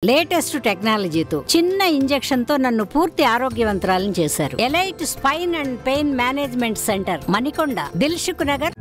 Latest టెక్నాలజీతో చిన్న injection తో నన్ను పూర్తి ఆరోగ్యవంతురాలను చేశారు. Elite spine and pain management centre, Manikonda, Dilsukh Nagar.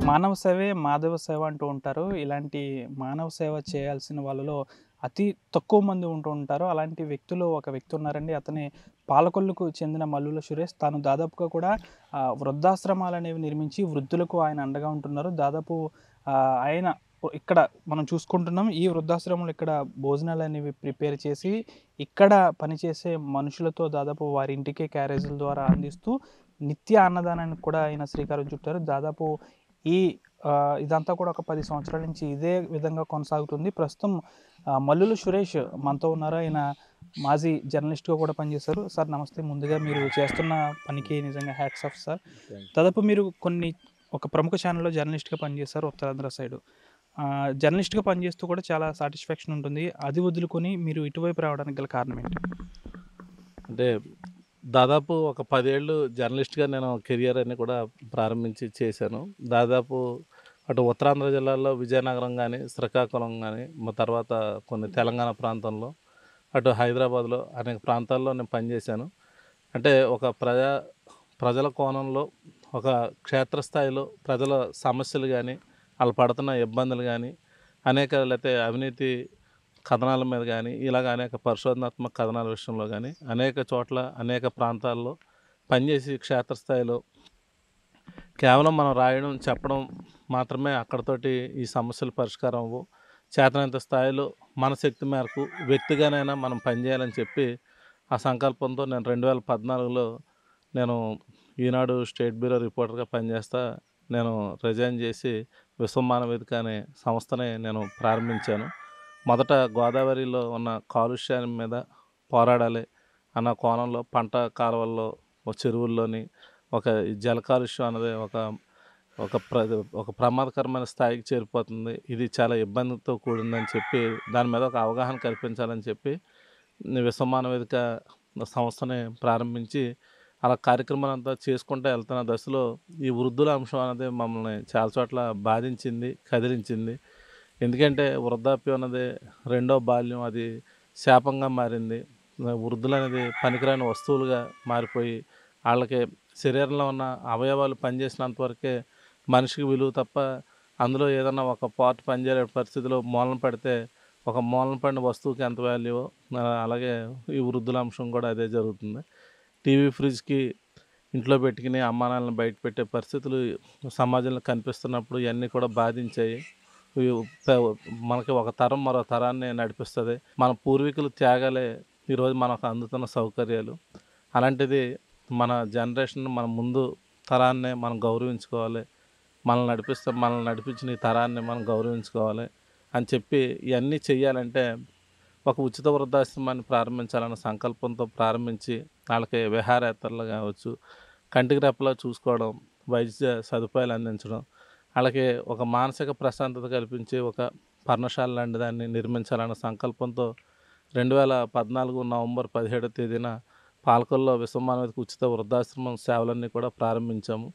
మానవ సేవే మాధవ సేవ అంటూ ఉంటారు. ఇలాంటి మానవ సేవ చేయాల్సిన వాళ్ళలో అతి తక్కువ మంది ఉంటూ ఉంటారు. అలాంటి వ్యక్తులు ఒక వ్యక్తి ఉన్నారండి. అతని పాలకొల్లుకు చెందిన మల్లుల సురేష్. తాను దాదాపుగా కూడా వృద్ధాశ్రమాలు అనేవి నిర్మించి వృద్ధులకు ఆయన అండగా ఉంటున్నారు. దాదాపు ఆయన ఇక్కడ మనం చూసుకుంటున్నాం. ఈ వృద్ధాశ్రమంలో ఇక్కడ భోజనాలు అనేవి ప్రిపేర్ చేసి ఇక్కడ పనిచేసే మనుషులతో దాదాపు వారి ఇంటికే క్యారేజీల ద్వారా అందిస్తూ నిత్య అన్నదానానికి కూడా ఆయన శ్రీకారం చుట్టారు. దాదాపు ఇదంతా కూడా ఒక 10 సంవత్సరాల నుంచి ఇదే విధంగా కొనసాగుతుంది. ప్రస్తుతం మల్లుల సురేష్ మనతో ఉన్నారు. ఆయన మాజీ జర్నలిస్ట్గా కూడా పనిచేశారు. సార్ నమస్తే. ముందుగా మీరు చేస్తున్న పనికి నిజంగా హ్యాట్స్ ఆఫ్ సార్. దాదాపు మీరు ఒక ప్రముఖ ఛానల్లో జర్నలిస్ట్గా పనిచేశారు ఉత్తరాంధ్ర సైడు. జర్నలిస్ట్గా పనిచేస్తూ కూడా చాలా సాటిస్ఫాక్షన్ ఉంటుంది. అది వదులుకొని మీరు ఇటువైపు రావడానికి గల కారణం ఏంటి? అంటే దాదాపు ఒక 10 ఏళ్ళు జర్నలిస్ట్గా నేను కెరియర్ అని కూడా ప్రారంభించి చేశాను. దాదాపు అటు ఉత్తరాంధ్ర జిల్లాల్లో విజయనగరం కానీ, శ్రీకాకుళం కానీ, తర్వాత కొన్ని తెలంగాణ ప్రాంతంలో, అటు హైదరాబాద్లో అనేక ప్రాంతాల్లో నేను పనిచేశాను. అంటే ఒక ప్రజల కోణంలో ఒక క్షేత్రస్థాయిలో ప్రజల సమస్యలు కానీ, వాళ్ళు పడుతున్న ఇబ్బందులు కానీ, లేకపోతే అవినీతి కథనాల మీద కానీ, ఇలాగ అనేక పరిశోధనాత్మక కథనాల విషయంలో కానీ అనేక చోట్ల అనేక ప్రాంతాల్లో పనిచేసి క్షేత్రస్థాయిలో కేవలం మనం రాయడం చెప్పడం మాత్రమే అక్కడతోటి ఈ సమస్యలు పరిష్కారం అవ్వవు. చేతనంత స్థాయిలో మన శక్తి మేరకు వ్యక్తిగానైనా మనం పనిచేయాలని చెప్పి ఆ సంకల్పంతో నేను 2014లో నేను ఈనాడు స్టేట్ బ్యూరో రిపోర్టర్గా పనిచేస్తా నేను రిజైన్ చేసి విశ్వమాన వేదిక అనే సంస్థని నేను ప్రారంభించాను. మొదట గోదావరిలో ఉన్న కాలుష్యం మీద పోరాడాలి అన్న కోణంలో పంట కాలువల్లో చెరువుల్లోని ఒక జల కాలుష్యం అనేది ఒక ప్రమాదకరమైన స్థాయికి చేరిపోతుంది. ఇది చాలా ఇబ్బందితో కూడిందని చెప్పి దాని మీద ఒక అవగాహన కల్పించాలని చెప్పి విశ్వమాన వేదిక సంస్థని ప్రారంభించి అలా కార్యక్రమాలంతా చేసుకుంటూ వెళ్తున్న దశలో ఈ వృద్ధుల అంశం అనేది మమ్మల్ని చాలా చోట్ల బాధించింది, కదిలించింది. ఎందుకంటే వృద్ధాప్యం అన్నది రెండో బాల్యం, అది శాపంగా మారింది. వృద్ధులు అనేది పనికిరాని వస్తువులుగా మారిపోయి వాళ్ళకి శరీరంలో ఉన్న అవయవాలు పనిచేసినంత వరకే మనిషికి విలువ తప్ప అందులో ఏదన్నా ఒక పార్ట్ పనిచేయలే పరిస్థితిలో మూలన పడితే ఒక మూలన పడిన వస్తువుకి ఎంత వాల్యూ, అలాగే ఈ వృద్ధుల అంశం కూడా అదే జరుగుతుంది. టీవీ ఫ్రిడ్జ్కి ఇంట్లో పెట్టుకుని అమ్మానాలను బయట పెట్టే పరిస్థితులు సమాజంలో కనిపిస్తున్నప్పుడు ఇవన్నీ కూడా బాధించాయి. మనకి ఒక తరం మరో తరాన్ని నడిపిస్తుంది. మన పూర్వీకులు త్యాగాలే ఈరోజు మనకు అందుతున్న సౌకర్యాలు. అలాంటిది మన జనరేషన్, మన ముందు తరాన్ని మనం గౌరవించుకోవాలి. మనల్ని నడిపించిన ఈ తరాన్ని మనం గౌరవించుకోవాలి అని చెప్పి ఇవన్నీ చెయ్యాలంటే ఒక ఉచిత వృద్ధాశ్రమాన్ని ప్రారంభించాలన్న సంకల్పంతో ప్రారంభించి వాళ్ళకి విహారయాత్రలు కావచ్చు, కంటికి రెప్పలా చూసుకోవడం, వైద్య సదుపాయాలు అందించడం, వాళ్ళకి ఒక మానసిక ప్రశాంతత కల్పించి ఒక పర్ణశాల లాంటి దాన్ని నిర్మించాలన్న సంకల్పంతో 2014 నవంబర్ 17వ తేదీన పాలకొల్లో విశ్వమాన వేదిక ఉచిత వృద్ధాశ్రమం సేవలన్నీ కూడా ప్రారంభించాము.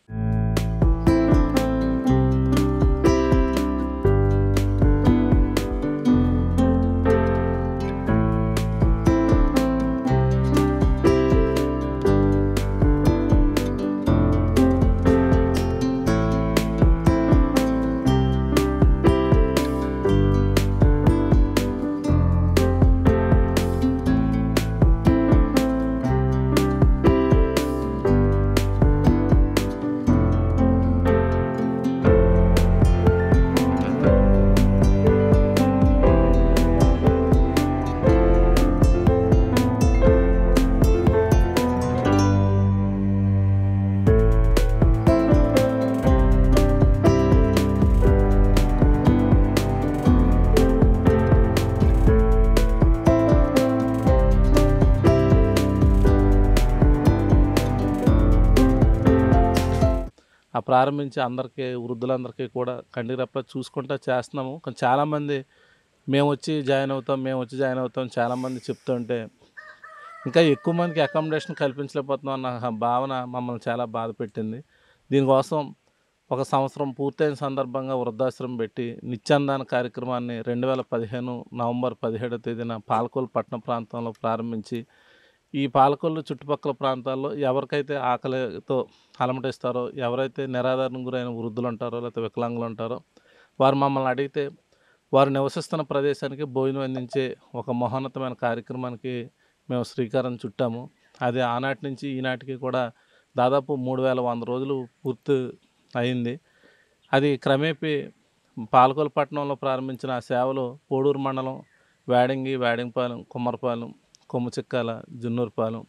ప్రారంభించి అందరికీ వృద్ధులందరికీ కూడా కంటికి రెప్ప చూసుకుంటా చేస్తున్నాము. కానీ చాలామంది మేము వచ్చి జాయిన్ అవుతాం చాలామంది చెప్తుంటే ఇంకా ఎక్కువ మందికి అకామిడేషన్ కల్పించలేకపోతున్నాం అన్న భావన మమ్మల్ని చాలా బాధ పెట్టింది. దీనికోసం ఒక సంవత్సరం పూర్తయిన సందర్భంగా వృద్ధాశ్రమం పెట్టి నిత్యాన్నదాన కార్యక్రమాన్ని 2015 నవంబర్ 17వ తేదీన పాలకొల్లు పట్టణ ప్రాంతంలో ప్రారంభించి ఈ పాలకొల్లు చుట్టుపక్కల ప్రాంతాల్లో ఎవరికైతే ఆకలితో అలమటిస్తారో, ఎవరైతే నిరాధారణకు గురైన వృద్ధులు ఉంటారో లేకపోతే వికలాంగులు ఉంటారో వారు మమ్మల్ని అడిగితే వారు నివసిస్తున్న ప్రదేశానికి భోజనం అందించే ఒక మహోన్నతమైన కార్యక్రమానికి మేము శ్రీకారం చుట్టాము. అది ఆనాటి నుంచి ఈనాటికి కూడా దాదాపు 3100 రోజులు పూర్తి అయింది. అది క్రమేపీ పాలకొల్లు పట్టణంలో ప్రారంభించిన ఆ సేవలు పోడూరు మండలం వేడంగిపాలెం, కుమ్మరపాలెం, కొమ్ముచిక్కాల, జున్నూరుపాలెం,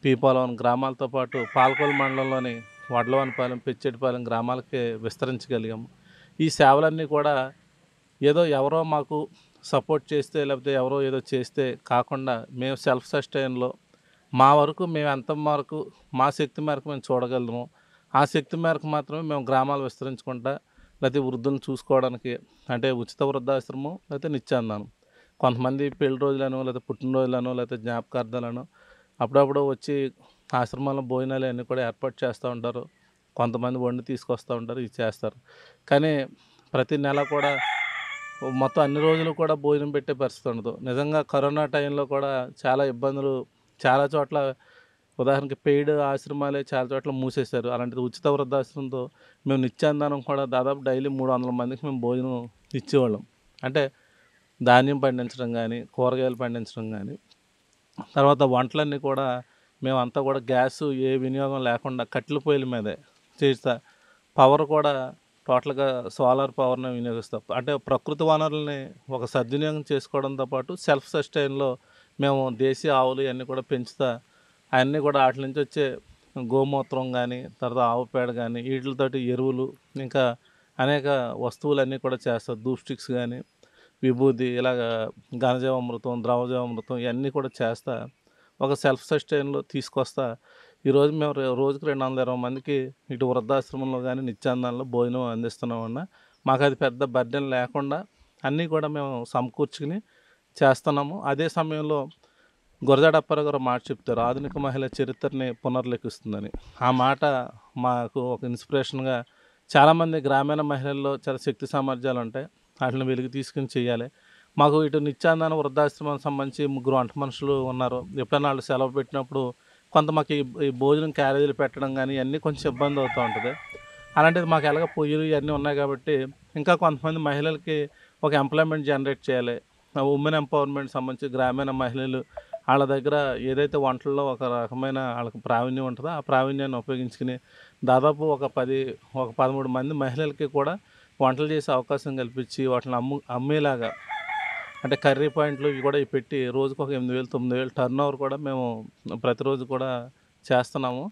పీపాలవరం గ్రామాలతో పాటు పాలకొల్లు మండలంలోని వడ్లవనపాలెం, పెచ్చెటిపాలెం గ్రామాలకి విస్తరించగలిగాము. ఈ సేవలన్నీ కూడా ఏదో ఎవరో మాకు సపోర్ట్ చేస్తే లేకపోతే ఎవరో ఏదో చేస్తే కాకుండా మేము సెల్ఫ్ సస్టైన్లో మా వరకు మేము ఎంత వరకు మా శక్తి మేరకు మేము చూడగలము. ఆ శక్తి మేరకు మాత్రమే మేము గ్రామాలు విస్తరించుకుంటా లేకపోతే వృద్ధులను చూసుకోవడానికి అంటే ఉచిత వృద్ధాశ్రమం లేకపోతే నిత్యాన్నదానం. కొంతమంది పెళ్లి రోజులను లేకపోతే పుట్టినరోజులను లేకపోతే జ్ఞాపకార్థాలను అప్పుడప్పుడు వచ్చి ఆశ్రమాల్లో భోజనాలు అన్నీ కూడా ఏర్పాటు చేస్తూ ఉంటారు. కొంతమంది వండి తీసుకొస్తూ ఉంటారు, ఇది చేస్తారు. కానీ ప్రతి నెల కూడా మొత్తం అన్ని రోజులు కూడా భోజనం పెట్టే పరిస్థితి ఉండదు. నిజంగా కరోనా టైంలో కూడా చాలా ఇబ్బందులు చాలా చోట్ల ఉదాహరణకి పెయిడ్ ఆశ్రమాలే చాలా చోట్ల మూసేశారు. అలాంటిది ఉచిత వృద్ధాశ్రమంతో మేము నిత్యాన్నదానం కూడా దాదాపు డైలీ 300 మందికి మేము భోజనం ఇచ్చేవాళ్ళం. అంటే ధాన్యం పండించడం కానీ, కూరగాయలు పండించడం కానీ, తర్వాత వంటలన్నీ కూడా మేమంతా కూడా గ్యాసు ఏ వినియోగం లేకుండా కట్టెల పొయ్యిల మీదే చేస్తా. పవర్ కూడా టోటల్గా సోలార్ పవర్ని వినియోగిస్తాం. అంటే ప్రకృతి వనరుల్ని ఒక సద్వినియోగం చేసుకోవడంతో పాటు సెల్ఫ్ సస్టైన్లో మేము దేశీయ ఆవులు ఇవన్నీ కూడా పెంచుతా అవన్నీ కూడా వాటి నుంచి వచ్చే గోమూత్రం కానీ తర్వాత ఆవు పేడ కానీ వీటితోటి ఎరువులు ఇంకా అనేక వస్తువులన్నీ కూడా చేస్తాం. ధూప్ స్టిక్స్ కానీ విభూది ఇలాగ ఘనజీవామృతం, ద్రవజీవామృతం ఇవన్నీ కూడా చేస్తా ఒక సెల్ఫ్ సస్టైన్లో తీసుకొస్తా. ఈరోజు మేము రోజుకి 220 మందికి ఇటు వృద్ధాశ్రమంలో కానీ నిత్యాన్నదానంలో భోజనం అందిస్తున్నామన్న మాకు అది పెద్ద బర్డెన్ లేకుండా అన్నీ కూడా మేము సమకూర్చుకుని చేస్తున్నాము. అదే సమయంలో గురజాడ అప్పారావు గారు మాట చెప్తారు, ఆధునిక మహిళ చరిత్రని పునర్లిఖిస్తుందని. ఆ మాట మాకు ఒక ఇన్స్పిరేషన్గా చాలామంది గ్రామీణ మహిళల్లో చాలా శక్తి సామర్థ్యాలు ఉంటాయి, వాటిని వెలికి తీసుకుని చేయాలి. మాకు ఇటు నిత్యాన్నదానం వృద్ధాశ్రమానికి సంబంధించి 3 వంట మనుషులు ఉన్నారు. ఎప్పుడైనా వాళ్ళు సెలవు పెట్టినప్పుడు కొంత మాకు ఈ భోజనం క్యారేజీలు పెట్టడం కానీ ఇవన్నీ కొంచెం ఇబ్బంది అవుతూ ఉంటుంది. అలాంటిది మాకు ఎలాగ పొయ్యిలు ఇవన్నీ ఉన్నాయి కాబట్టి ఇంకా కొంతమంది మహిళలకి ఒక ఎంప్లాయ్మెంట్ జనరేట్ చేయాలి. ఉమెన్ ఎంపవర్మెంట్ సంబంధించి గ్రామీణ మహిళలు వాళ్ళ దగ్గర ఏదైతే వంటల్లో ఒక రకమైన వాళ్ళకి ప్రావీణ్యం ఉంటుందో ఆ ప్రావీణ్యాన్ని ఉపయోగించుకుని దాదాపు ఒక 13 మంది మహిళలకి కూడా వంటలు చేసే అవకాశం కల్పించి వాటిని అమ్మేలాగా అంటే కర్రీ పాయింట్లు ఇవి కూడా పెట్టి రోజుకు ఒక 8,000 9,000 టర్న్ ఓవర్ కూడా మేము ప్రతిరోజు కూడా చేస్తున్నాము.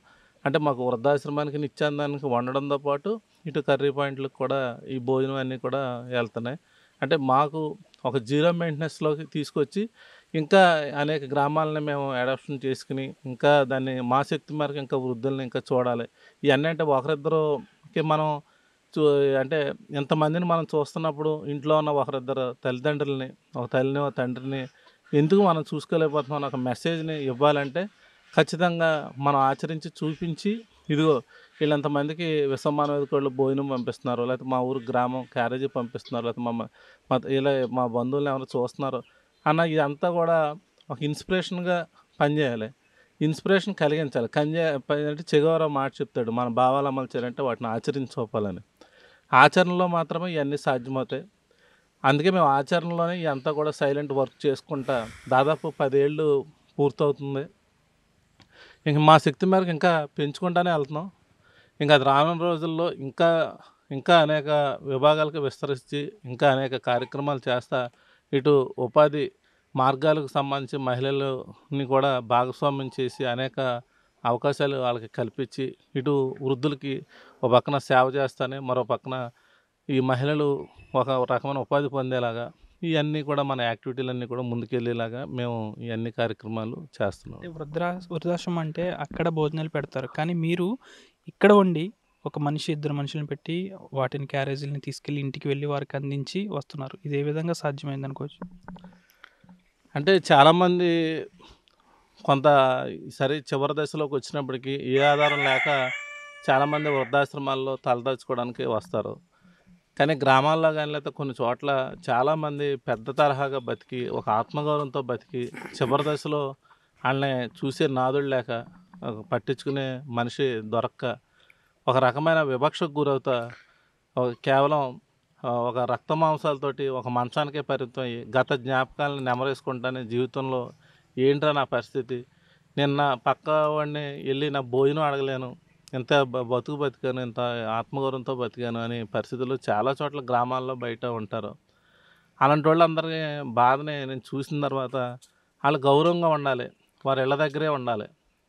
అంటే మాకు వృద్ధాశ్రమానికి నిత్యాన్నదానికి వండడంతో పాటు ఇటు కర్రీ పాయింట్లకు కూడా ఈ భోజనం అన్నీ కూడా వెళ్తున్నాయి. అంటే మాకు ఒక జీరో మెయింటెనెన్స్లోకి తీసుకొచ్చి ఇంకా అనేక గ్రామాలని మేము అడాప్షన్ చేసుకుని ఇంకా దాన్ని మా శక్తి మేరకు ఇంకా వృద్ధుల్ని ఇంకా చూడాలి. ఇవన్నీ అంటే ఒకరిద్దరుకి మనం అంటే ఎంతమందిని మనం చూస్తున్నప్పుడు ఇంట్లో ఉన్న ఒకరిద్దరు తల్లిదండ్రులని ఒక తల్లిని ఒక తండ్రిని ఎందుకు మనం చూసుకోలేకపోతున్నాం ఒక మెసేజ్ని ఇవ్వాలంటే ఖచ్చితంగా మనం ఆచరించి చూపించి ఇదిగో వీళ్ళంతమందికి విశ్వమానవేదికలు భోజనం పంపిస్తున్నారు, లేకపోతే మా ఊరు గ్రామం క్యారేజీ పంపిస్తున్నారు, లేకపోతే ఇలా మా బంధువులు ఎవరు చూస్తున్నారు అన్న ఇదంతా కూడా ఒక ఇన్స్పిరేషన్గా పనిచేయాలి, ఇన్స్పిరేషన్ కలిగించాలి. అంటే చెగోరా మాట చెప్తాడు, మన భావాలు అమలు చేయాలంటే వాటిని ఆచరించి చూపాలని. ఆచరణలో మాత్రమే ఇవన్నీ సాధ్యమవుతాయి. అందుకే మేము ఆచరణలోనే ఇదంతా కూడా సైలెంట్ వర్క్ చేసుకుంటా దాదాపు 10 ఏళ్ళు పూర్తవుతుంది. ఇంక మా శక్తి మేరకు ఇంకా పెంచుకుంటానే వెళ్తున్నాం. ఇంకా అది రానున్న రోజుల్లో ఇంకా అనేక విభాగాలకు విస్తరించి ఇంకా అనేక కార్యక్రమాలు చేస్తా ఇటు ఉపాధి మార్గాలకు సంబంధించి మహిళలని కూడా భాగస్వామ్యం చేసి అనేక అవకాశాలు వాళ్ళకి కల్పించి ఇటు వృద్ధులకి ఒక పక్కన సేవ చేస్తానే మరో పక్కన ఈ మహిళలు ఒక రకమైన ఉపాధి పొందేలాగా ఇవన్నీ కూడా మన యాక్టివిటీలన్నీ కూడా ముందుకెళ్ళేలాగా మేము ఇవన్నీ కార్యక్రమాలు చేస్తున్నాం. వృద్ధాశ్రమం అంటే అక్కడ భోజనాలు పెడతారు, కానీ మీరు ఇక్కడ ఉండి ఒక మనిషి, ఇద్దరు మనుషులను పెట్టి వాటిని క్యారేజీలని తీసుకెళ్ళి ఇంటికి వెళ్ళి వారికి అందించి వస్తున్నారు. ఇది ఏ విధంగా సాధ్యమైంది అనుకోవచ్చు? అంటే చాలామంది కొంత సరే చివరి దశలోకి వచ్చినప్పటికీ ఏ ఆధారం లేక చాలామంది వృద్ధాశ్రమాల్లో తలదాచుకోవడానికి వస్తారు. కానీ గ్రామాల్లో కానీ లేకపోతే కొన్ని చోట్ల చాలామంది పెద్ద తరహాగా బతికి ఒక ఆత్మగౌరవంతో బతికి చివరి దశలో వాళ్ళని చూసే నాదుడు లేక పట్టించుకునే మనిషి దొరక్క ఒక రకమైన వివక్షకు గురవుతా కేవలం ఒక రక్త మాంసాలతోటి ఒక మంచానికే పరిమితం అయ్యి గత జ్ఞాపకాలను నెమరేసుకుంటానే జీవితంలో ఏంట్రా నా పరిస్థితి, నిన్న పక్క వాడిని వెళ్ళి నా భోజనం అడగలేను, ఇంత బతుకు బతికాను, ఇంత ఆత్మగౌరవంతో బతికాను అనే పరిస్థితులు చాలా చోట్ల గ్రామాల్లో బయట ఉంటారు. అలాంటి వాళ్ళందరినీ బాధని నేను చూసిన తర్వాత వాళ్ళు గౌరవంగా ఉండాలి, వారి ఇళ్ళ దగ్గరే ఉండాలి,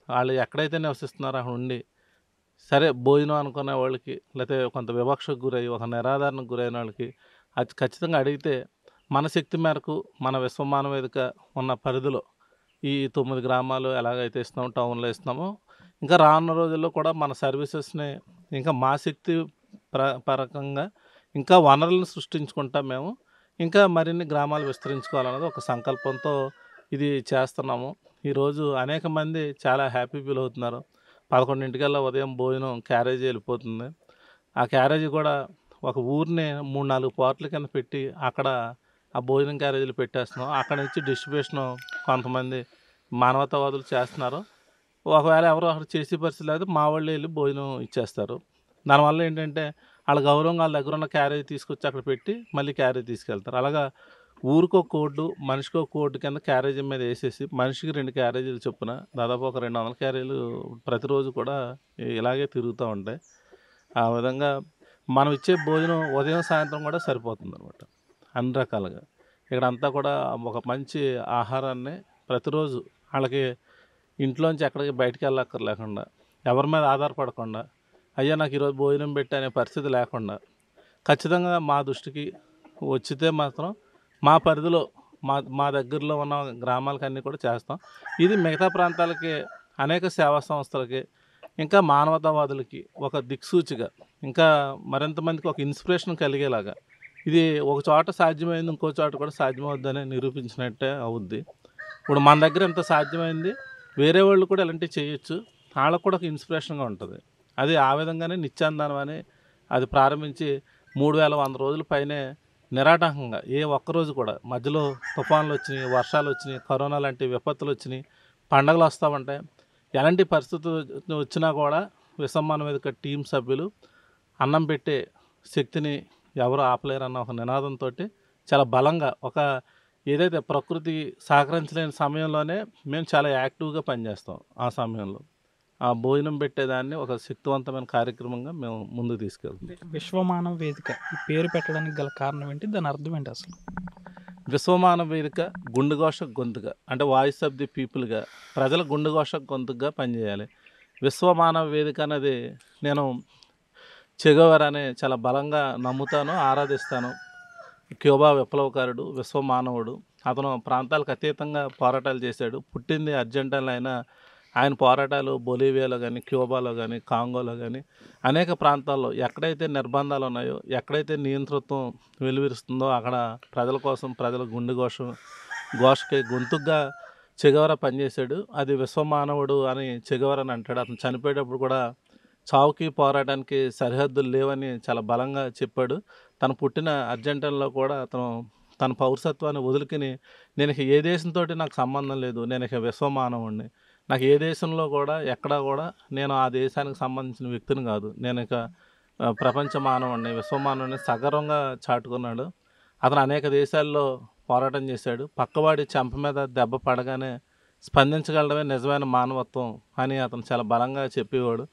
వాళ్ళు ఎక్కడైతే నివసిస్తున్నారో అక్కడ ఉండి సరే భోజనం అనుకునే వాళ్ళకి లేకపోతే కొంత వివక్షకు గురై ఒక నిరాధారణకు గురైన వాళ్ళకి అది ఖచ్చితంగా అడిగితే మన శక్తి మేరకు మన విశ్వమాన వేదిక ఉన్న పరిధిలో ఈ 9 గ్రామాలు ఎలాగైతే ఇస్తున్నామో టౌన్లో ఇస్తున్నామో ఇంకా రానున్న రోజుల్లో కూడా మన సర్వీసెస్ని ఇంకా మా శక్తి పరకంగా ఇంకా వనరులను సృష్టించుకుంటాం మేము, ఇంకా మరిన్ని గ్రామాలు విస్తరించుకోవాలన్నది ఒక సంకల్పంతో ఇది చేస్తున్నాము. ఈరోజు అనేక మంది చాలా హ్యాపీ ఫీల్ అవుతున్నారు. 11 ఉదయం భోజనం క్యారేజీ వెళ్ళిపోతుంది. ఆ క్యారేజీ కూడా ఒక ఊరిని 3-4 పార్ట్ల కింద పెట్టి అక్కడ ఆ భోజనం క్యారేజీలు పెట్టేస్తున్నాం. అక్కడ నుంచి డిస్ట్రిబ్యూషను కొంతమంది మానవతావాదులు చేస్తున్నారు. ఒకవేళ ఎవరో అక్కడ చేసే పరిస్థితి లేదు, మా వాళ్ళు వెళ్ళి భోజనం ఇచ్చేస్తారు. దానివల్ల ఏంటంటే వాళ్ళ గౌరవంగా వాళ్ళ దగ్గర ఉన్న క్యారేజీ తీసుకొచ్చి అక్కడ పెట్టి మళ్ళీ క్యారేజీ తీసుకెళ్తారు. అలాగా ఊరికో కోడ్డు మనిషికో కోడ్డు కింద క్యారేజీ మీద వేసేసి మనిషికి 2 క్యారేజీలు చొప్పున దాదాపు ఒక 200 క్యారేజీలు ప్రతిరోజు కూడా ఇలాగే తిరుగుతూ ఉంటాయి. ఆ విధంగా మనం ఇచ్చే భోజనం ఉదయం సాయంత్రం కూడా సరిపోతుంది అనమాట అన్ని రకాలుగా. ఇక్కడంతా కూడా ఒక మంచి ఆహారాన్ని ప్రతిరోజు వాళ్ళకి ఇంట్లోంచి ఎక్కడికి బయటికి వెళ్ళక్కర్లేకుండా, ఎవరి మీద ఆధారపడకుండా, అయ్యా నాకు ఈరోజు భోజనం పెట్టి అనే పరిస్థితి లేకుండా ఖచ్చితంగా మా దృష్టికి వచ్చితే మాత్రం మా పరిధిలో మా దగ్గరలో ఉన్న గ్రామాలకన్నీ కూడా చేస్తాం. ఇది మిగతా ప్రాంతాలకి, అనేక సేవా సంస్థలకి, ఇంకా మానవతావాదులకి ఒక దిక్సూచిగా, ఇంకా మరింత మందికి ఒక ఇన్స్పిరేషన్ కలిగేలాగా ఇది ఒక చోట సాధ్యమైంది ఇంకో చోట కూడా సాధ్యమవుద్దని నిరూపించినట్టే అవుద్ది. ఇప్పుడు మన దగ్గర ఎంత సాధ్యమైంది వేరే వాళ్ళు కూడా ఇలాంటివి చేయొచ్చు, వాళ్ళకు కూడా ఒక ఇన్స్పిరేషన్గా ఉంటుంది. అది ఆ విధంగానే నిత్యానందనం అని అది ప్రారంభించి 3100 రోజుల పైనే నిరాటంకంగా ఏ ఒక్కరోజు కూడా మధ్యలో తుఫాన్లు వచ్చినాయి, వర్షాలు వచ్చినాయి, కరోనా లాంటి విపత్తులు వచ్చినాయి, పండగలు వస్తామంటే ఎలాంటి పరిస్థితులు వచ్చినా కూడా విశ్వమాన వేదిక టీం సభ్యులు అన్నం పెట్టే శక్తిని ఎవరు ఆపలేరన్న ఒక నినాదంతో చాలా బలంగా ఒక ఏదైతే ప్రకృతి సహకరించలేని సమయంలోనే మేము చాలా యాక్టివ్గా పనిచేస్తాం. ఆ సమయంలో ఆ భోజనం పెట్టేదాన్ని ఒక శక్తివంతమైన కార్యక్రమంగా మేము ముందుకు తీసుకెళ్తాం. విశ్వమానవ వేదిక ఈ పేరు పెట్టడానికి గల కారణం ఏంటి, దాని అర్థం ఏంటి అసలు? విశ్వమానవ వేదిక గుండెఘోష గొంతుగా, అంటే వాయిస్ ఆఫ్ ది పీపుల్గా, ప్రజల గుండెఘోష గొంతుగా పనిచేయాలి. విశ్వమానవ వేదిక అనేది నేను చెగోవెరాని చాలా బలంగా నమ్ముతాను, ఆరాధిస్తాను. క్యూబా విప్లవకారుడు, విశ్వమానవుడు. అతను ప్రాంతాలకు అతీతంగా పోరాటాలు చేశాడు. పుట్టింది అర్జెంటీనాలో అయినా ఆయన పోరాటాలు బొలీవియాలో కానీ, క్యూబాలో కానీ, కాంగోలో కానీ అనేక ప్రాంతాల్లో ఎక్కడైతే నిర్బంధాలు ఉన్నాయో, ఎక్కడైతే నియంతృత్వం వెలువరిస్తుందో అక్కడ ప్రజల కోసం, ప్రజల ఘోషకి గొంతుగా చెగోవెరా పనిచేశాడు. అది విశ్వమానవుడు అని చెగోవెరాని అంటాడు. అతను చనిపోయేటప్పుడు కూడా చావుకి పోరాటానికి సరిహద్దులు లేవని చాలా బలంగా చెప్పాడు. తను పుట్టిన అర్జెంటీనాలో కూడా అతను తన పౌరసత్వాన్ని వదులుకుని నేను ఏ దేశంతో నాకు సంబంధం లేదు, నేను ఇక విశ్వమానవుడిని, నాకు ఏ దేశంలో కూడా ఎక్కడా కూడా నేను ఆ దేశానికి సంబంధించిన వ్యక్తిని కాదు, నేను ఇక ప్రపంచ మానవుడిని, విశ్వమానవుడిని సగర్వంగా చాటుకున్నాడు. అతను అనేక దేశాల్లో పోరాటం చేశాడు. పక్కవాడి చెంప మీద దెబ్బ పడగానే స్పందించగలడమే నిజమైన మానవత్వం అని అతను చాలా బలంగా చెప్పేవాడు.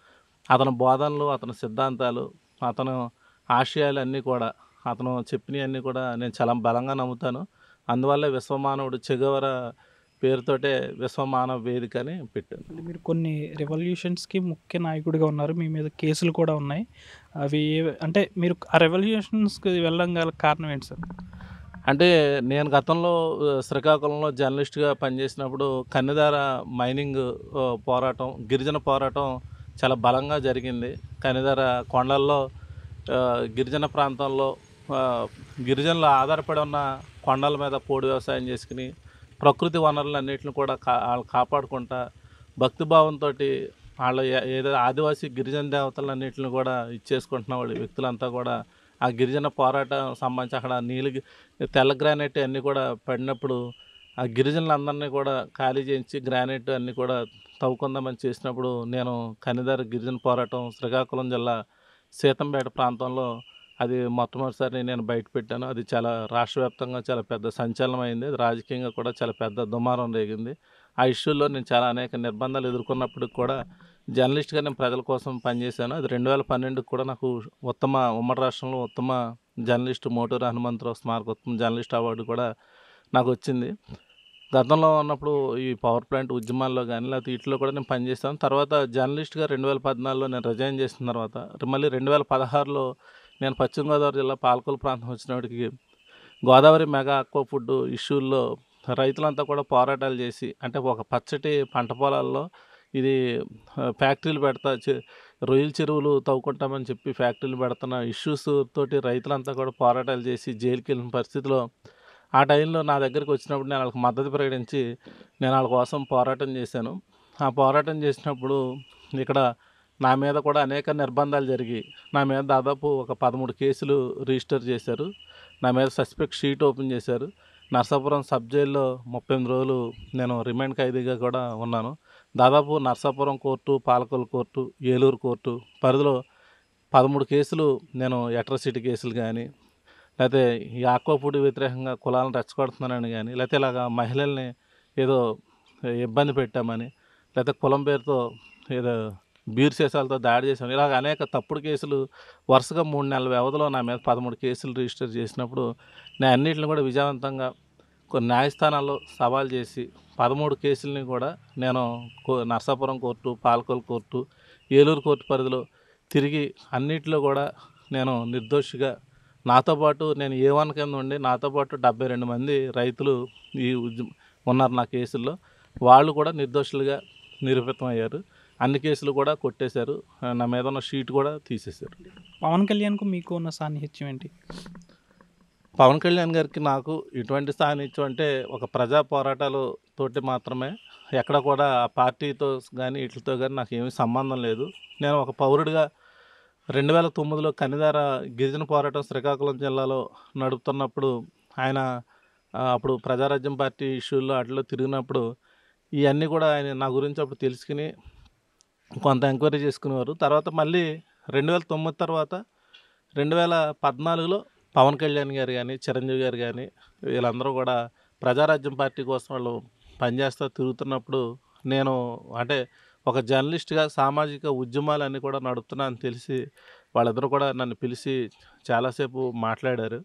అతని బోధనలు, అతని సిద్ధాంతాలు, అతను ఆశయాలు అన్నీ కూడా, అతను చెప్పినవన్నీ కూడా నేను చాలా బలంగా నమ్ముతాను. అందువల్లే విశ్వమానవుడు చెగోవెరా పేరుతోటే విశ్వమానవ వేదిక అని పెట్టాను. మీరు కొన్ని రెవల్యూషన్స్కి ముఖ్య నాయకుడిగా ఉన్నారు, మీ మీద కేసులు కూడా ఉన్నాయి. అవి అంటే మీరు ఆ రెవల్యూషన్స్కి వెళ్ళడం గల కారణం ఏంటి సార్? అంటే నేను గతంలో శ్రీకాకుళంలో జర్నలిస్ట్గా పనిచేసినప్పుడు కన్నెదార మైనింగ్ పోరాటం, గిరిజన పోరాటం చాలా బలంగా జరిగింది. కనిదర కొండల్లో గిరిజన ప్రాంతంలో గిరిజనులు ఆధారపడి ఉన్న కొండల మీద పోడు వ్యవసాయం చేసుకుని ప్రకృతి వనరులన్నిటిని కూడా వాళ్ళు కాపాడుకుంటా భక్తిభావంతో వాళ్ళు ఏదో ఆదివాసీ గిరిజన దేవతలన్నిటిని కూడా ఇచ్చేసుకుంటున్న వాళ్ళు వ్యక్తులంతా కూడా ఆ గిరిజన పోరాటం సంబంధించి అక్కడ తెల్ల గ్రానైట్ అన్నీ కూడా పడినప్పుడు ఆ గిరిజనులందరినీ కూడా ఖాళీ చేయించి గ్రానైట్ అన్నీ కూడా తవ్వుకుందామని చేసినప్పుడు నేను కనిదారు గిరిజన పోరాటం శ్రీకాకుళం జిల్లా సీతంపేట ప్రాంతంలో అది మొట్టమొదటిసారి నేను బయట పెట్టాను. అది చాలా రాష్ట్ర వ్యాప్తంగా చాలా పెద్ద సంచలనం అయింది. అది రాజకీయంగా కూడా చాలా పెద్ద దుమారం రేగింది. ఆ ఇష్యూలో నేను చాలా అనేక నిర్బంధాలు ఎదుర్కొన్నప్పటికి కూడా జర్నలిస్ట్గా నేను ప్రజల కోసం పనిచేశాను. అది 2012కి కూడా నాకు ఉమ్మడి రాష్ట్రంలో ఉత్తమ జర్నలిస్టు మోటూరు హనుమంతరావు స్మారక ఉత్తమ జర్నలిస్ట్ అవార్డు కూడా నాకు వచ్చింది. గతంలో ఉన్నప్పుడు ఈ పవర్ ప్లాంట్ ఉద్యమాల్లో కానీ లేకపోతే వీటిలో కూడా నేను పనిచేస్తాను. తర్వాత జర్నలిస్ట్గా 2014లో నేను రిజైన్ చేసిన తర్వాత మళ్ళీ 2016లో నేను పశ్చిమ గోదావరి జిల్లా పాలకొల్లు ప్రాంతం వచ్చినప్పటికి గోదావరి మెగా ఆక్వా ఫుడ్ ఇష్యూల్లో రైతులంతా కూడా పోరాటాలు చేసి అంటే ఒక పచ్చటి పంట పొలాల్లో ఇది ఫ్యాక్టరీలు పెడతా రొయ్యల చెరువులు తవ్వుకుంటామని చెప్పి ఫ్యాక్టరీలు పెడుతున్న ఇష్యూస్ తోటి రైతులంతా కూడా పోరాటాలు చేసి జైలుకి వెళ్ళిన పరిస్థితిలో ఆ టైంలో నా దగ్గరికి వచ్చినప్పుడు నేను వాళ్ళకి మద్దతు ప్రకటించి నేను వాళ్ళ కోసం పోరాటం చేశాను. ఆ పోరాటం చేసినప్పుడు ఇక్కడ నా మీద కూడా అనేక నిర్బంధాలు జరిగి నా మీద దాదాపు ఒక 13 కేసులు రిజిస్టర్ చేశారు. నా మీద సస్పెక్ట్ షీట్ ఓపెన్ చేశారు. నర్సాపురం సబ్ జైల్లో 38 రోజులు నేను రిమాండ్ ఖైదీగా కూడా ఉన్నాను. దాదాపు Narsapuram court, Palakollu court, Eluru court పరిధిలో 13 కేసులు నేను అట్రాసిటీ కేసులు కానీ లేకపోతే ఈ ఆక్వా ఫుడ్ వ్యతిరేకంగా కులాలను రెచ్చగొడుతున్నానని కానీ లేకపోతే ఇలాగ మహిళల్ని ఏదో ఇబ్బంది పెట్టామని లేకపోతే కులం పేరుతో ఏదో బీర్ సీసాలతో దాడి చేసామని ఇలాగ అనేక తప్పుడు కేసులు వరుసగా 3 నెలల వ్యవధిలో నా మీద 13 కేసులు రిజిస్టర్ చేసినప్పుడు నేను అన్నింటిని కూడా విజయవంతంగా కొన్ని న్యాయస్థానాల్లో సవాల్ చేసి 13 కేసులని కూడా నేను Narsapuram court, Palakollu court, Eluru court పరిధిలో తిరిగి అన్నిటిలో కూడా నేను నిర్దోషిగా నాతో పాటు నేను A1 కింద ఉండి నాతో పాటు 72 మంది రైతులు ఉన్నారు నా కేసుల్లో. వాళ్ళు కూడా నిర్దోషులుగా నిరూపితం అయ్యారు. అన్ని కేసులు కూడా కొట్టేశారు. నా మీద ఉన్న షీట్ కూడా తీసేశారు. పవన్ కళ్యాణ్కు మీకు ఉన్న సాన్నిహిత్యం ఏంటి? పవన్ కళ్యాణ్ గారికి నాకు ఇటువంటి సాన్నిహిత్యం అంటే ఒక ప్రజా పోరాటాలు తోటి మాత్రమే. ఎక్కడ కూడా ఆ పార్టీతో కానీ వీటితో కానీ నాకు ఏమీ సంబంధం లేదు. నేను ఒక పౌరుడిగా 2009లో కనిదార గిరిజన పోరాటం శ్రీకాకుళం జిల్లాలో నడుపుతున్నప్పుడు ఆయన అప్పుడు ప్రజారాజ్యం పార్టీ ఇష్యూల్లో వాటిలో తిరిగినప్పుడు ఇవన్నీ కూడా ఆయన నా గురించి అప్పుడు తెలుసుకుని కొంత ఎంక్వైరీ చేసుకునేవారు. తర్వాత మళ్ళీ 2009 తర్వాత 2014లో పవన్ కళ్యాణ్ గారు కానీ చిరంజీవి గారు కానీ వీళ్ళందరూ కూడా ప్రజారాజ్యం పార్టీ కోసం వాళ్ళు పనిచేస్తూ తిరుగుతున్నప్పుడు నేను అంటే ఒక జర్నలిస్ట్గా సామాజిక ఉద్యమాలన్నీ కూడా నడుపుతున్నా అని తెలిసి వాళ్ళిద్దరూ కూడా నన్ను పిలిచి చాలాసేపు మాట్లాడారు.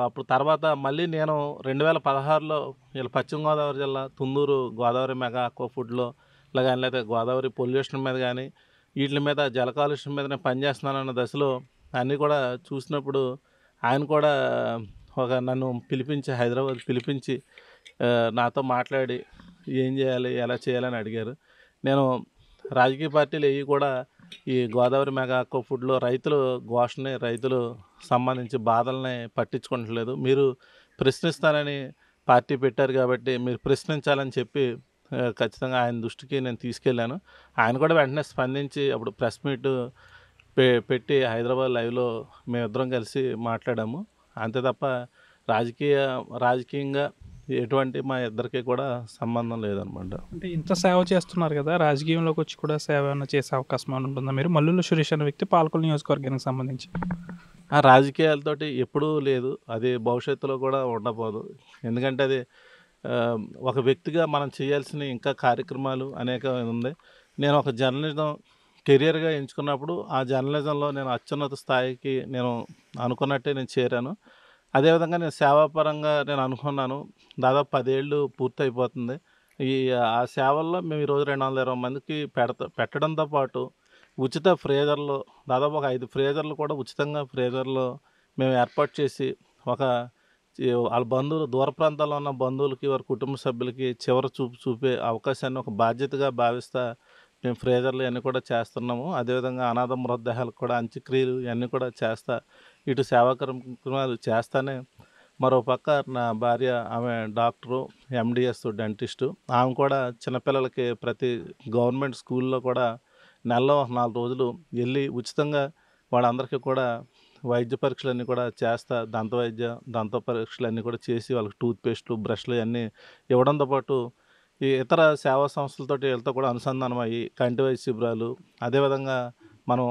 అప్పుడు తర్వాత మళ్ళీ నేను 2016లో వీళ్ళ పశ్చిమ గోదావరి జిల్లా తుందూరు గోదావరి మెగా ఆక్వా ఫుడ్లో ఇలా కానీ లేదా గోదావరి పొల్యూషన్ మీద కానీ వీటి మీద జల కాలుష్యం మీద నేను పనిచేస్తున్నానన్న దశలో అన్నీ కూడా చూసినప్పుడు ఆయన కూడా నన్ను పిలిపించి హైదరాబాద్ పిలిపించి నాతో మాట్లాడి ఏం చేయాలి ఎలా చేయాలని అడిగారు. నేను రాజకీయ పార్టీలు ఏవి కూడా ఈ గోదావరి మెగా ఆక్వా ఫుడ్లో రైతులు ఘోషని రైతులు సంబంధించి బాధల్ని పట్టించుకోవట్లేదు. మీరు ప్రశ్నిస్తానని పార్టీ పెట్టారు కాబట్టి మీరు ప్రశ్నించాలని చెప్పి ఖచ్చితంగా ఆయన దృష్టికి నేను తీసుకెళ్ళాను. ఆయన కూడా వెంటనే స్పందించి అప్పుడు ప్రెస్ మీట్ పెట్టి హైదరాబాద్ లైవ్లో మేమిద్దరం కలిసి మాట్లాడాము. అంతే తప్ప రాజకీయంగా ఎటువంటి మా ఇద్దరికి కూడా సంబంధం లేదనమాట. అంటే ఇంత సేవ చేస్తున్నారు కదా, రాజకీయంలోకి వచ్చి కూడా సేవ ఏమైనా చేసే అవకాశం ఏమైనా ఉంటుందా? మీరు మల్లుల సురేష్ అనే వ్యక్తి పాలకొల్లు నియోజకవర్గానికి సంబంధించి ఆ రాజకీయాలతోటి ఎప్పుడూ లేదు, అది భవిష్యత్తులో కూడా ఉండబోదు. ఎందుకంటే అది ఒక వ్యక్తిగా మనం చేయాల్సిన ఇంకా కార్యక్రమాలు అనేక ఉంది. నేను ఒక జర్నలిజం కెరియర్గా ఎంచుకున్నప్పుడు ఆ జర్నలిజంలో నేను అత్యున్నత స్థాయికి నేను అనుకున్నట్టే నేను చేరాను. అదేవిధంగా నేను సేవాపరంగా నేను అనుకున్నాను. దాదాపు 10 ఏళ్ళు పూర్తయిపోతుంది. ఆ సేవల్లో మేము ఈరోజు 220 మందికి పెట్టడంతో పాటు ఉచిత ఫ్రీజర్లు దాదాపు ఒక 5 ఫ్రీజర్లు కూడా ఉచితంగా ఫ్రీజర్లు మేము ఏర్పాటు చేసి వాళ్ళ బంధువులు దూర ప్రాంతాల్లో ఉన్న బంధువులకి వారి కుటుంబ సభ్యులకి చివరి చూపు చూపే అవకాశాన్ని ఒక బాధ్యతగా భావిస్తా మేము ఫ్రేజర్లు ఇవన్నీ కూడా చేస్తున్నాము. అదేవిధంగా అనాథ మృతదేహాలకు కూడా అంత్యక్రియలు ఇవన్నీ కూడా చేస్తా, ఇటు సేవా కార్యక్రమాలు చేస్తానే మరో పక్క నా భార్య ఆమె డాక్టరు, ఎండిఎస్ డెంటిస్టు. ఆమె కూడా చిన్నపిల్లలకి ప్రతి గవర్నమెంట్ స్కూల్లో కూడా నెలలో 4 రోజులు వెళ్ళి ఉచితంగా వాళ్ళందరికీ కూడా వైద్య పరీక్షలన్నీ కూడా చేస్తా. దంత పరీక్షలన్నీ కూడా చేసి వాళ్ళకి టూత్ పేస్టులు, బ్రష్లు ఇవన్నీ ఇవ్వడంతో పాటు ఈ ఇతర సేవా సంస్థలతోటి వీళ్ళతో కూడా అనుసంధానం అయ్యి కంటి వైద్య శిబిరాలు, అదేవిధంగా మనం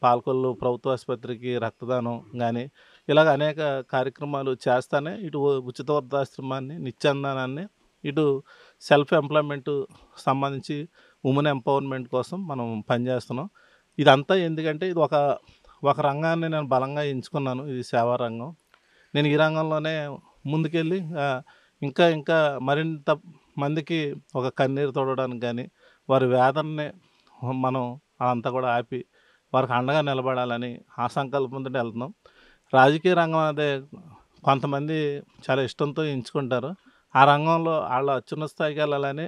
పాలకొల్లు ప్రభుత్వ ఆసుపత్రికి రక్తదానం కానీ ఇలాగ అనేక కార్యక్రమాలు చేస్తానే ఇటు ఉచిత వృద్ధాశ్రమాన్ని, నిత్యాన్నదానాన్ని, ఇటు సెల్ఫ్ ఎంప్లాయ్మెంట్ సంబంధించి ఉమెన్ ఎంపవర్మెంట్ కోసం మనం పనిచేస్తున్నాం. ఇదంతా ఎందుకంటే ఇది ఒక రంగాన్ని నేను బలంగా ఎంచుకున్నాను. ఇది సేవా రంగం. నేను ఈ రంగంలోనే ముందుకెళ్ళి ఇంకా మరింత మందికి ఒక కన్నీరు తోడడానికి కానీ, వారి వేదనని మనం అంతా కూడా ఆపి వారికి అండగా నిలబడాలని ఆ సంకల్పంతో వెళ్తున్నాం. రాజకీయ రంగం అదే కొంతమంది చాలా ఇష్టంతో ఎంచుకుంటారు. ఆ రంగంలో వాళ్ళు అత్యున్నత స్థాయికి వెళ్ళాలని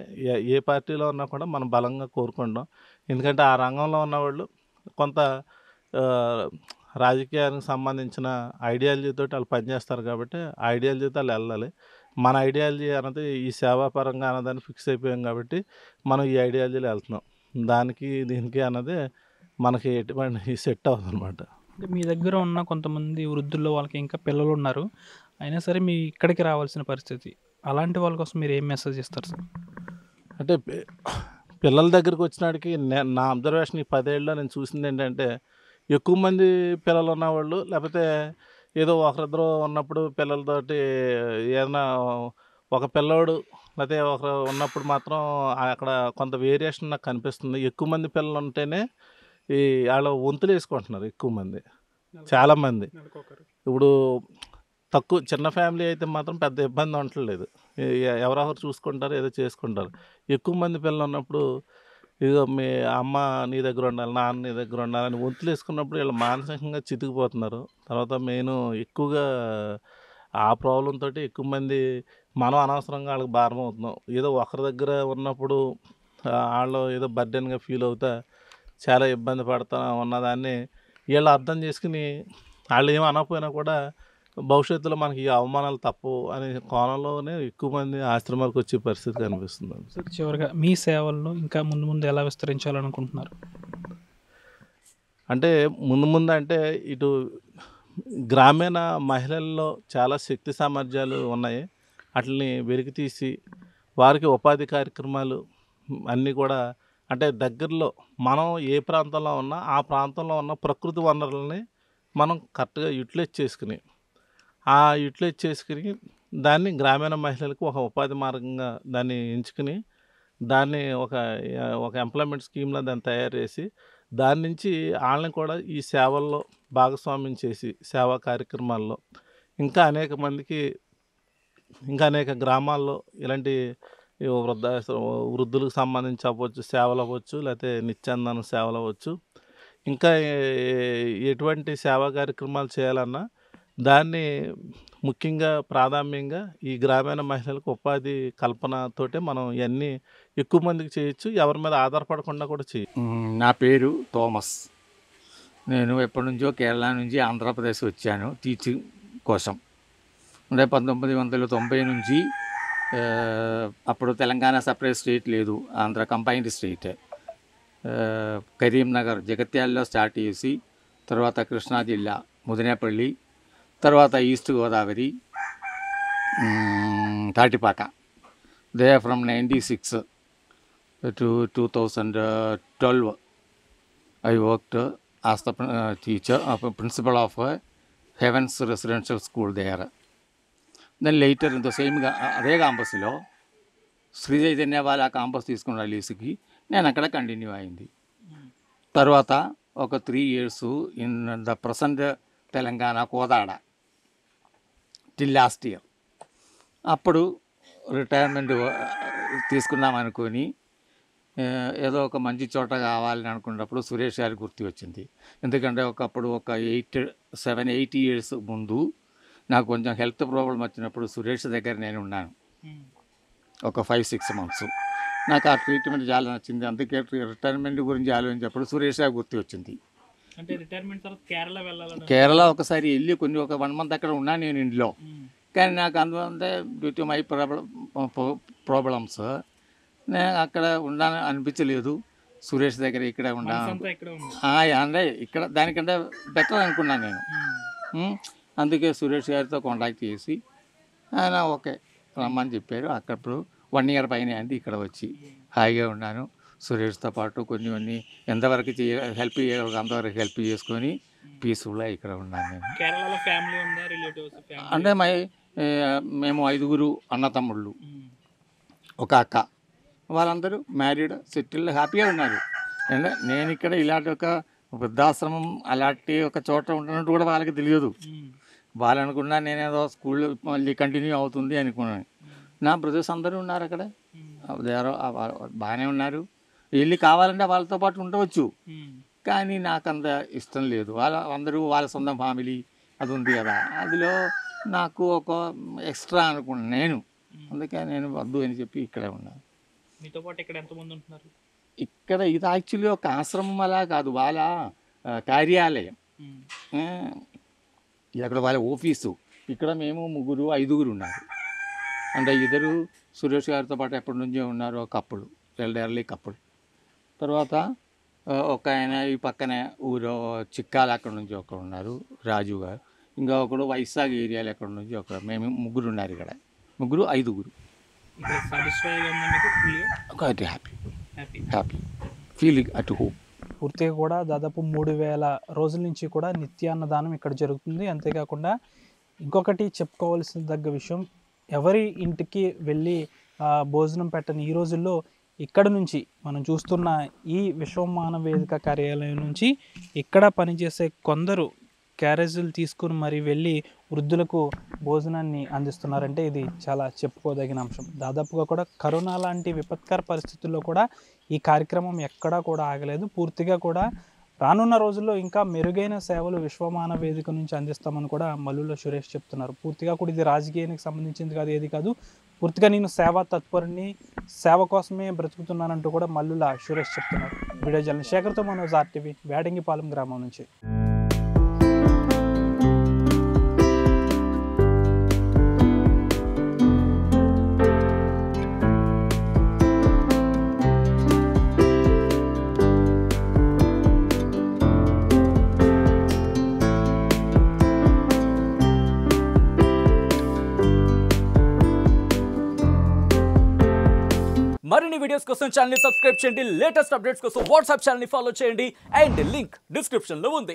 ఏ పార్టీలో ఉన్నా కూడా మనం బలంగా కోరుకుంటాం. ఎందుకంటే ఆ రంగంలో ఉన్నవాళ్ళు కొంత రాజకీయానికి సంబంధించిన ఐడియాలజీతో వాళ్ళు పనిచేస్తారు కాబట్టి ఆ ఐడియాలజీతో వాళ్ళు వెళ్ళాలి. మన ఐడియాలజీ అన్నది ఈ సేవాపరంగా అన్నదాన్ని ఫిక్స్ అయిపోయాం కాబట్టి మనం ఈ ఐడియాలజీలో వెళ్తున్నాం. దీనికి అన్నది మనకి ఎటువంటి సెట్ అవ్వదన్నమాట. అంటే మీ దగ్గర ఉన్న కొంతమంది వృద్ధుల్లో వాళ్ళకి ఇంకా పిల్లలు ఉన్నారు, అయినా సరే మీ ఇక్కడికి రావాల్సిన పరిస్థితి. అలాంటి వాళ్ళ కోసం మీరు ఏం మెసేజ్ ఇస్తారు సార్? అంటే పిల్లల దగ్గరికి వచ్చినాడికి నా అబ్జర్వేషన్ ఈ 10 ఏళ్ళలో నేను చూసింది ఏంటంటే, ఎక్కువ మంది పిల్లలు ఉన్నవాళ్ళు, లేకపోతే ఏదో ఒకరిద్దరు ఉన్నప్పుడు పిల్లలతోటి ఏదైనా ఒక పిల్లోడు లేకపోతే ఒకరు ఉన్నప్పుడు మాత్రం అక్కడ కొంత వేరియేషన్ నాకు కనిపిస్తుంది. ఎక్కువ మంది పిల్లలు ఉంటేనే వాళ్ళు వంతులు వేసుకుంటున్నారు ఎక్కువ మంది, చాలామంది. ఇప్పుడు చిన్న ఫ్యామిలీ అయితే మాత్రం పెద్ద ఇబ్బంది ఉండట్లేదు. ఎవరొకరు చూసుకుంటారు, ఏదో చేసుకుంటారు. ఎక్కువ మంది పిల్లలు ఉన్నప్పుడు ఇదిగో మీ అమ్మ నీ దగ్గర ఉండాలి, నాన్న నీ దగ్గర ఉండాలని వంతులు వేసుకున్నప్పుడు వీళ్ళు మానసికంగా చితికిపోతున్నారు. తర్వాత మెయిన్ ఎక్కువగా ఆ ప్రాబ్లంతో ఎక్కువ మంది మనం అనవసరంగా వాళ్ళకి భారం అవుతున్నాం. ఏదో ఒకరి దగ్గర ఉన్నప్పుడు వాళ్ళు ఏదో బర్డెన్గా ఫీల్ అవుతా చాలా ఇబ్బంది పడుతూ ఉన్నదాన్ని వీళ్ళు అర్థం చేసుకుని వాళ్ళు ఏమి అనకపోయినా కూడా భవిష్యత్తులో మనకి ఈ అవమానాలు తప్పవు అనే కోణంలోనే ఎక్కువ మంది ఆశ్రమాలకు వచ్చే పరిస్థితి కనిపిస్తుంది. సార్, చివరిగా మీ సేవలను ఇంకా ముందు ఎలా విస్తరించాలనుకుంటున్నారు? అంటే ముందు అంటే ఇటు గ్రామీణ మహిళల్లో చాలా శక్తి సామర్థ్యాలు ఉన్నాయి. వాటిని వెలికితీసి వారికి ఉపాధి కార్యక్రమాలు అన్నీ కూడా, అంటే దగ్గరలో మనం ఏ ప్రాంతంలో ఉన్నా ఆ ప్రాంతంలో ఉన్న ప్రకృతి వనరులని మనం కరెక్ట్గా యూటిలైజ్ చేసుకుని దాన్ని గ్రామీణ మహిళలకు ఒక ఉపాధి మార్గంగా దాన్ని ఎంచుకుని దాన్ని ఒక ఎంప్లాయ్మెంట్ స్కీమ్లో దాన్ని తయారు చేసి దాని నుంచి వాళ్ళని కూడా ఈ సేవల్లో భాగస్వామ్యం చేసి సేవా కార్యక్రమాల్లో ఇంకా అనేక మందికి, ఇంకా అనేక గ్రామాల్లో ఇలాంటి వృద్ధులకు సంబంధించి అవ్వచ్చు, సేవలు అవ్వచ్చు, లేకపోతే నిత్యాన్నదాన సేవలు అవ్వచ్చు, ఇంకా ఎటువంటి సేవా కార్యక్రమాలు చేయాలన్నా దాన్ని ముఖ్యంగా ప్రాధాన్యంగా ఈ గ్రామీణ మహిళలకు ఉపాధి కల్పనతోటే మనం ఇవన్నీ ఎక్కువ మందికి చేయొచ్చు, ఎవరి మీద ఆధారపడకుండా కూడా చేయొచ్చు. నా పేరు థోమస్. నేను ఎప్పటి నుంచో కేరళ నుంచి ఆంధ్రప్రదేశ్ వచ్చాను టీచింగ్ కోసం. అంటే 1990 నుంచి అప్పుడు తెలంగాణ సపరేట్ స్టేట్ లేదు, ఆంధ్ర కంబైన్డ్ స్టేట్. కరీంనగర్ జగిత్యాలలో స్టార్ట్ చేసి తర్వాత కృష్ణా జిల్లా ముదినేపల్లి, తర్వాత east Godavari, Tatipaka. They from 96 to 2012 I worked as the teacher, principal of Heavens Residential School there. Then later in the same అదే క్యాంపస్లో శ్రీ చైతన్య వాళ్ళ క్యాంపస్ తీసుకున్న లీజుకి నేను అక్కడ కంటిన్యూ అయింది. తర్వాత ఒక 3 years in the present Telangana Kodad till last year. అప్పుడు రిటైర్మెంట్ తీసుకున్నాం అనుకొని ఏదో ఒక మంచి చోట కావాలని అనుకున్నప్పుడు సురేష్ గారి గుర్తు వచ్చింది. ఎందుకంటే ఒకప్పుడు ఒక 7-8 years ముందు నాకు కొంచెం హెల్త్ ప్రాబ్లం వచ్చినప్పుడు సురేష్ దగ్గర నేను ఉన్నాను. ఒక 5-6 months. నాకు ఆ ట్రీట్మెంట్ చాలా నచ్చింది. అందుకే రిటైర్మెంట్ గురించి ఆలోచించినప్పుడు సురేష్ రావు గుర్తు వచ్చింది. అంటే రిటైర్మెంట్ తర్వాత కేరళ వెళ్ళాలని కేరళ ఒకసారి వెళ్ళి ఒక 1 month అక్కడ ఉన్నాను నేను ఇంట్లో. కానీ నాకు అందువల్ల డ్యూ టు మై ప్రాబ్లమ్స్ నేను అక్కడ ఉండాలని అనిపించలేదు. సురేష్ దగ్గర ఇక్కడ ఉన్నాను అంటే ఇక్కడ దానికంటే బెటర్ అనుకున్నాను నేను. అందుకే సురేష్ గారితో కాంటాక్ట్ చేసి ఆయన ఓకే రమ్మని చెప్పారు. అక్కడప్పుడు 1 year పైన అండి ఇక్కడ వచ్చి హాయిగా ఉన్నాను. సురేష్తో పాటు కొన్ని ఎంతవరకు హెల్ప్ చేయగలరు అంతవరకు హెల్ప్ చేసుకొని పీస్ఫుల్గా ఇక్కడ ఉన్నాను నేను. కేరళలో ఫ్యామిలీ ఉందా, రిలేటివ్స్? అంటే మేము 5 అన్నతమ్ముళ్ళు, ఒక అక్క, వాళ్ళందరూ మ్యారీడ్, సెటిల్డ్, హ్యాపీగా ఉన్నారు. అంటే నేను ఇక్కడ ఇలాంటి ఒక వృద్ధాశ్రమం అలాంటి ఒక చోట ఉంటున్నట్టు కూడా వాళ్ళకి తెలియదు. వాళ్ళు అనుకున్నా నేనేదో స్కూల్ మళ్ళీ కంటిన్యూ అవుతుంది అనుకున్నాను. నా బ్రదర్స్ అందరూ ఉన్నారు అక్కడ, బాగానే ఉన్నారు. వెళ్ళి కావాలంటే వాళ్ళతో పాటు ఉండవచ్చు, కానీ నాకు అంత ఇష్టం లేదు. అందరూ వాళ్ళ సొంత ఫ్యామిలీ అది ఉంది కదా, అందులో నాకు ఒక ఎక్స్ట్రా అనుకున్నాను నేను. అందుకే నేను వద్దు అని చెప్పి ఇక్కడే ఉన్నాను. మీతో పాటు ఇక్కడ ఎంతమంది ఉంటున్నారు? ఇక్కడ ఇది యాక్చువల్లీ ఒక ఆశ్రమం అలా కాదు, వాళ్ళ కార్యాలయం, అక్కడ వాళ్ళ ఆఫీసు. ఇక్కడ మేము 5 ఉన్నారు. అంటే 2 సురేష్ గారితో పాటు ఎప్పటి నుంచో ఉన్నారు, ఒక కప్పులు, ఎల్డర్లీ కప్పులు. తర్వాత ఒక ఆయన ఈ పక్కనే ఊరు చిక్కాల అక్కడ నుంచి ఒకరు ఉన్నారు, రాజు గారు. ఇంకా ఒకడు వైజాగ్ ఏరియాలో ఎక్కడ నుంచి ఒకరు. మేము 3 ఉన్నారు ఇక్కడ, 5. Happy feeling at home. పూర్తిగా కూడా దాదాపు 3000 రోజుల నుంచి కూడా నిత్యాన్నదానం ఇక్కడ జరుగుతుంది. అంతేకాకుండా ఇంకొకటి చెప్పుకోవాల్సిన దగ్గ విషయం, ఎవరి ఇంటికి వెళ్ళి భోజనం పెట్టని ఈ రోజుల్లో ఇక్కడ నుంచి మనం చూస్తున్న ఈ విశ్వమానవ వేదిక కార్యాలయం నుంచి ఇక్కడ పనిచేసే కొందరు క్యారేజీలు తీసుకుని మరి వెళ్ళి వృద్ధులకు భోజనాన్ని అందిస్తున్నారంటే ఇది చాలా చెప్పుకోదగిన అంశం. దాదాపుగా కూడా కరోనా లాంటి విపత్కర పరిస్థితుల్లో కూడా ఈ కార్యక్రమం ఎక్కడా కూడా ఆగలేదు. పూర్తిగా కూడా రానున్న రోజుల్లో ఇంకా మెరుగైన సేవలు విశ్వమానవ వేదిక నుంచి అందిస్తామని కూడా మల్లుల సురేష్ చెప్తున్నారు. పూర్తిగా కూడా ఇది రాజకీయానికి సంబంధించింది కాదు, ఏది కాదు, పూర్తిగా నేను సేవా తత్పరుని, సేవ కోసమే బ్రతుకుతున్నానంటూ కూడా మల్లుల సురేష్ చెప్తున్నారు. వీడియో జర్నలిస్ట్ శేఖర్తో మనోజ్, RTV, వేడంగిపాలెం గ్రామం నుంచి. మరిన్ని వీడియోస్ కోసం ఛానల్ ని సబ్స్క్రైబ్ చేయండి. లేటెస్ట్ అప్డేట్స్ కోసం వాట్సాప్ ఛానల్ ని ఫాలో చేయండి. అండ్ లింక్ డిస్క్రిప్షన్ లో ఉంది.